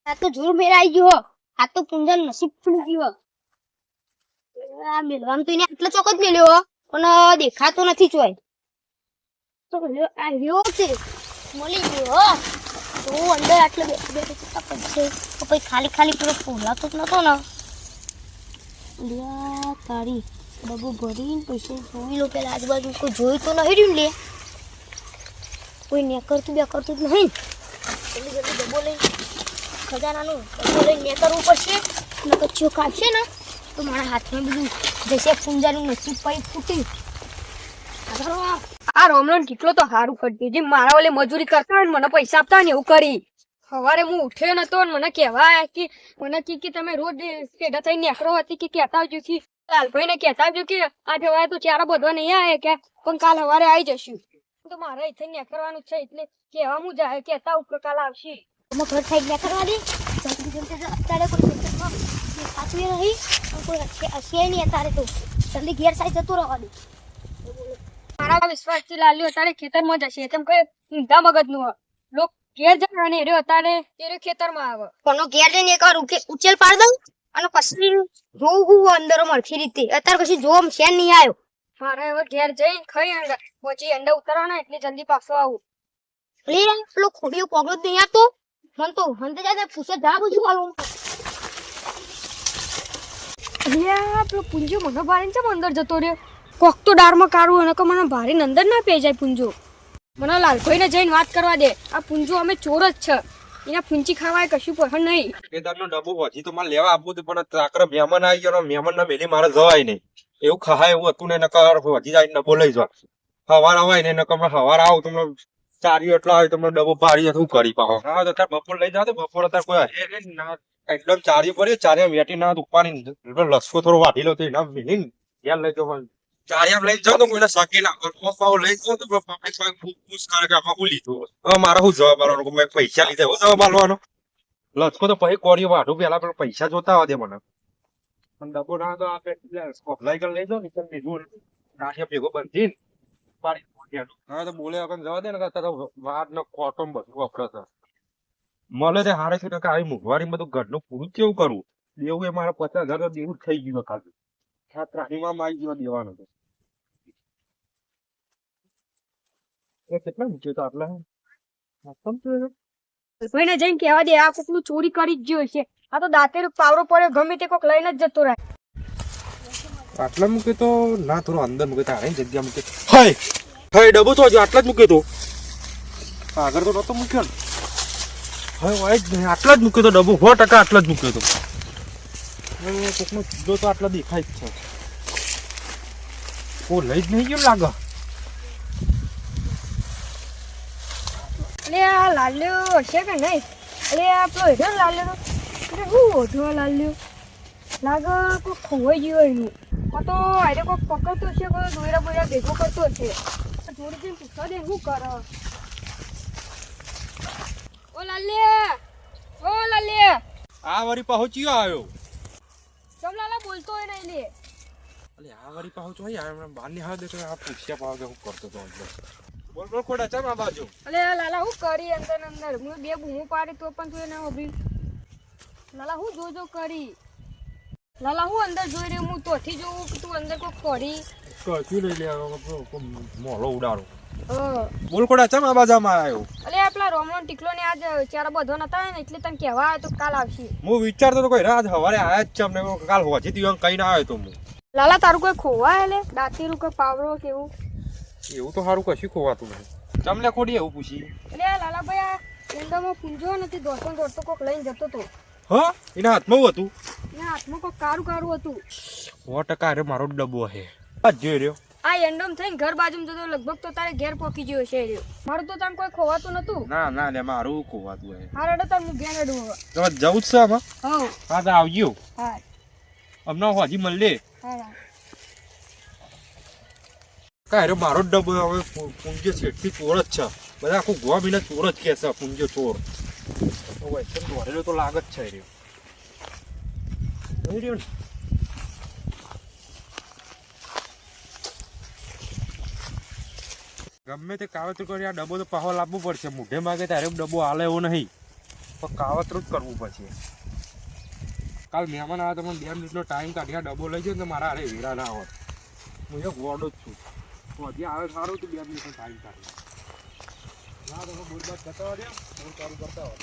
આ તો જોર મેરાઈ ગયો. આ તો પુંજન નસીબ ખુલી ગયો. આ મેલવાનું તો એને આટલો ચોક જ મેલ્યો પણ દેખાતો નથી ચોય. તો આ રહ્યો છે મળી ગયો. તો અંદર આટલે પછી ખાલી પૂરો ફોલાતો જ નતો ને. લ્યા તારી ડબ્બો ભરીને પૈસા જોઈ લો. પેલા આજુબાજુ કોઈ જોઈ તો નહીં રહ્યું લે. કોઈ નેકરતું બેકરતું જ નહીં. જલ્દી ડબ્બો લઈ ખજાનાનું ડબ્બો લઈને નેકરવું પડશે. ને કચ્છો કાઢશે ને તો મારા હાથમાં બધું જશે. પૂંજાનું નસીબ પાઈ ફૂટી. આ રોમલોન કેટલો તો સારું કરતી જે મારા ઓલે મજૂરી કરતા હોય ને મને પૈસા આપતા હોય ને એવું કરી. સવારે હું ઉઠ્યો નતો ને મને કહેવાય કે તમે રોજ કેડા થઈને નીકળો હતી કે કહેતા આવજો કે લાલભાઈ ને કહેતા આવજો કે આ સવારે તો ચારા બધવા નહીં આવે કે પણ કાલ સવારે આવી જશું. તો મારે અહીંથી નીકળવાનું છે એટલે કહેવા હું જાય કહેતા ઉપર કાલ આવશે. ઘર થઈ ગયા કરવા દે. અત્યારે કોઈ સાચવી નહીં કોઈ હશે નહીં. અત્યારે તો જલ્દી ઘેર સાઈ જતું રહેવા દે. મારા વિશ્વાસથી લાલ્યો અત્યારે ખેતરમાં જશે તેમ કઈ ઊંધા મગજનું લોક ઘેર જાય અને એર્યો અત્યારે એર્યો ખેતરમાં આવે. કોનો ઘેર જઈને એકવાર ઉચેલ પાડ દઉં અને પછી જોઉં હું અંદર મળતી રીતે. અત્યારે પછી જોવા છે નહીં આવ્યો. મારે હવે ઘેર જઈને ખાઈ પછી અંડા ઉતારવાના એટલે જલ્દી પાછો આવું. પેલો ખોડીઓ પગલો જ નહીં આવતો. મને તો હંતે જાય પૂછે જા બધું આવું. પેલો પુંજો મને ભારે છે અંદર જતો રહ્યો. કોક તો ડારમાં કાઢું અને કે મને ભારે અંદર ના પે જાય પુંજો. મને લાલભાઈને જઈને વાત કરવા દે. આ પુંજો અમે ચોર જ છે એના ફૂંચી ખાવાય કશું પસંદ નહીં. કેદારનો ડબ્બો હજી તો મારે લેવા આપવું હતું પણ ત્રાકરે મહેમાન આવી ગયો. મહેમાન ના મેલી મારે જવાય નહીં. એવું ખાય એવું હતું ને નકર હજી જાય ડબ્બો લઈ જવા. સવાર આવાય ને નકર સવાર આવું તમને ચાર્યું એટલા આવે તમને ડબ્બો ભારી શું કરી પાવો. હા તો અત્યારે બપોર લઈ જાવ. બપોર અત્યારે કોઈ ના એકદમ ચાર્યું પડે. ચાર્યા વેટી ના ઉપાડી લસકો થોડો વાટી લો તો એના મિલી યાર લઈ જાવ. ચાર્યા લઈ જાવ તો કોઈને શકી ના પાવ લઈ જાવ તો પૂછ કરે કે આમાં લીધું. હવે મારે શું જવાબ આલવાનો? મેં પૈસા લીધા એવો જવાબ આલવાનો? લસકો તો પછી કોરિયો વાઢું પેલા પેલા પૈસા જોતા હોય દે મને. પણ ડબ્બો ના તો આપે અપ્લાય કરી લઈ જાવ ને બીજું નાખે ભેગો બંધી હા તો બોલે વગર જવા દે ને વાત ને કોટમ બધું વપરાશે. મળે તે હારે છે કે આવી મોંઘવારી બધું ઘરનું પૂરું કેવું કરવું? દેવું એ મારા 50,000 તો દેવું થઈ ગયું. ખાલી ત્રાહીમાં આવી ગયો દેવાનો તો કેટલા મૂક્યો તો આટલા લાલભાઈને જઈને કહેવા દે આ કોકનું ચોરી કરી જ ગયો છે. આ તો દાંતેર પાવરો પડ્યો ગમે તે કોક લઈને જ જતો રહે. આટલા મૂકે તો ના થોડો અંદર મૂકે તારે જગ્યા મૂકે. હાય હાય ડબ્બો તો હજુ આટલા જ મૂકે તો આગળ તો નતો મૂક્યો ને. હવે વાય જ નહીં આટલા જ મૂક્યો તો ડબ્બો 100% આટલા જ મૂક્યો તો. કોકનો સીધો તો આટલા દેખાય જ છે. ઓ લઈ જ નહીં ગયો લાગે. અલે આ લાલ્યો હશે કે નહીં? અલે આપણો હેડો લાલ્યો હું ઓઢો લાલ્યો લાગે કોઈ ખોવાઈ ગયો એનું. તો આરે કોઈક પકડતો છે કોઈ દોયરા બોયરા ભેગો કરતો છે. થોડી દિન પૂછવા દે શું કરે. ઓ લાલ્યા આ વારી પહોંચી આવ્યો. ચમ લાલા બોલતો હોય નહીં લે. અલે આ વારી પહોંચો યાર બહાર ની હા દેખો આ પૂછ્યા પાવ કે હું કરતો તો અંદર. બોલ બોલ ખોડા ચાલ આ બાજુ. અલે લાલા હું કરી અંદર હું બે બૂમો પાડી તો પણ તું એને ઉભી. લાલા હું જોજો કરી. લાલા હું અંદર જોઈ રહ્યો હું તોથી જોઉં કે તું અંદર કોઈ ખોરી કશું લઈ લે મોલો ઉડાડો. બોલ ખોડા ચાલ આ બાજામાં આવ્યો. અલે આપલા રોમનો ટીકલો ને આજ ચારા બધો નતા ને એટલે તને કહેવા આવ્યો તો કાલ આવશે. હું વિચારતો તો કોઈ રાત હવારે આયા જ છે અમને કાલ હોજી દી કઈ ના આવ્યો તો હું. લાલા તારું કોઈ ખોવા એટલે દાંતીરું કોઈ પાવરો કેવું એવું તો સારું કશું ખોવાતું નહીં. ચમલે ખોડી એવું પૂછી. અલે લાલા ભાઈ આ એંડામાં પૂંજો નથી દોડતો કોક લઈને જતો તો. હા એના હાથમાં હતું. એના હાથમાં કોક કારું હતું. 100% અરે મારો ડબ્બો હે આ જોઈ રહ્યો. આ એંડમ થઈને ઘર બાજુમાં જતો લગભગ તો તારે ઘેર પોકી ગયો છે રહ્યો. મારું તો તને કોઈ ખોવાતું નતું. ના લે મારું ખોવાતું હે. હા રેડો તાર હું ઘેર હેડું હવે. તો જવું જ છે આમાં. હા તો આવજો. હા અમને હોજી મળીએ. હા કાંઈ મારો જ ડબ્બો હવે પૂંજો છેટથી ચોર જ છે. બધા આખું ગોવા મહિના ચોર જ કે છે પૂંજો ચોર. દોડેલો તો લાગ જ છે રહ્યો. ગમે તે કાવતરું કરી આ ડબ્બો તો પાહો લાવવો પડશે. મોઢે માગે ત્યારે ડબ્બો હાલે એવો નહીં. પણ કાવતરું જ કરવું પછી. કાલ મહેમાન આવે તો મને 2 મિનિટનો ટાઈમ કાઢી આ ડબ્બો લઈ જાય ને તો મારા અરે વેરા ના હોત. હું એક ગોડો જ છું. તો હજી આવે સારું તો 2 મિનિટનો ટાઈમ કાઢી. ના તમે બોલ બાદ જતા હોય બોલ ચાલુ કરતા હોય.